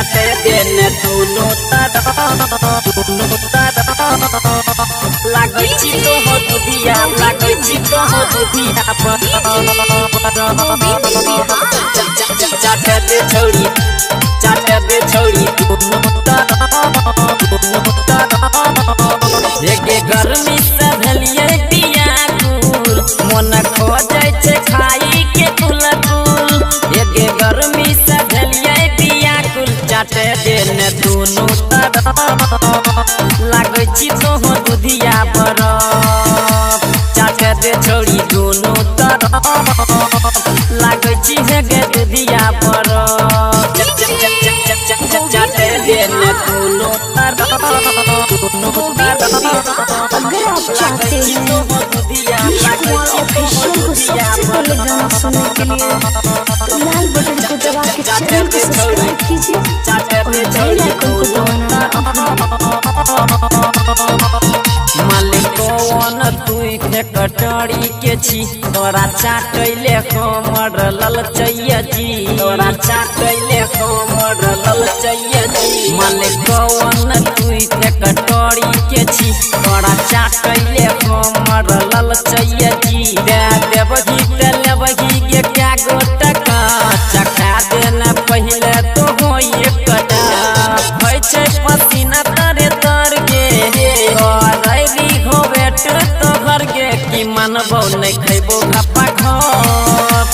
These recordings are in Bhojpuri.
चाटे देने दोनों तरफ लागै छी तो हो दुधिया लागै छी तो हो दुधिया चाटे दे छौरी दोनों तरफ एके गर्मी से भेलिए पियाकुल मन खोजै छै खाई के कुलकुल एके गर्मी से भेलिए पियाकुल चाटे देने दोनों तरफ लागै छी तो हो दुधिया बरफ चाटे दे छौरी दोनों तरफ लागै छी हेगे दुधिया बरफ चाटे देने दोनों तरफ अगर आप चाहते हैं ऑफिशियल को सबसे पहले गाना सुनने के लिए तो लाल बटन को दबा के चैनल को सब्सक्राइब कीजिए और बेल आइकन को दबाना मालिकोन तुई के कटोरी के छी तोरा चाटैले हमर ललचैया जी तोरा चाटैले हमर ललचैया जी मालिकोन तुई के कटोरी के छी तोरा चाटैले हमर ललचैया जी दे देबही ते लेबही के क्या गोटका चखा देना पहिले तो हो एक कटा होइ छै पसीना तरे तर गे करैली हो बेट तो भर गे की मानबो नहीं खैबो घपा घर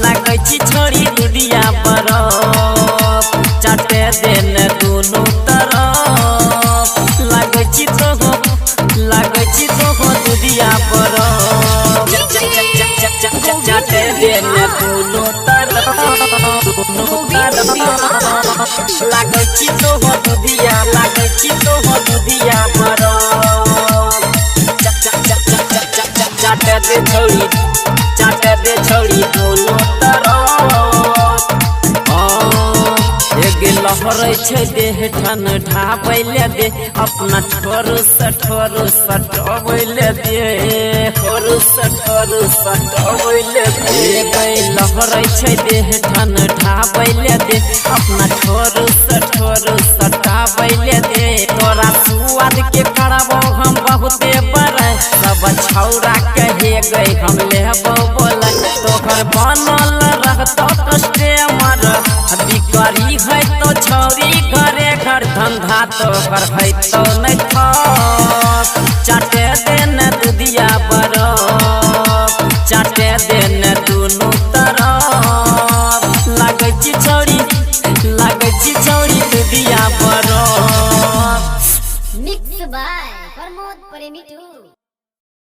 लागै छी छोरी दुधिया बरफ चाटे देने दोनों तरफ लागै छी तो हो दुधिया बरफ चाटे देने दोनों तरफ लागै छी तो हो दुधिया बरफ चाटे दे छौरी दोनों तरफ एगे लहरै छै देह ठंडा पहिले दे अपना ठोर सटबैले दे एगे लहरै छै देह ठंडा पहिले दे अपना ठोर सटबैले दे तोरा सुआद के करबो हम बहुते बड़े सब छौरा कहे गई हम लेबो बोले तोहर बनल रहतो कस्टमर बिकरी है तो छौरी घरे घर धंधा तोहर है तो नहीं थक चाटे देने दुधिया बरफ चाटे देने दोनों तरफ लागै छी छौरी दुधिया बरफ मिक्स बाय प्रमोद प्रेमी 2।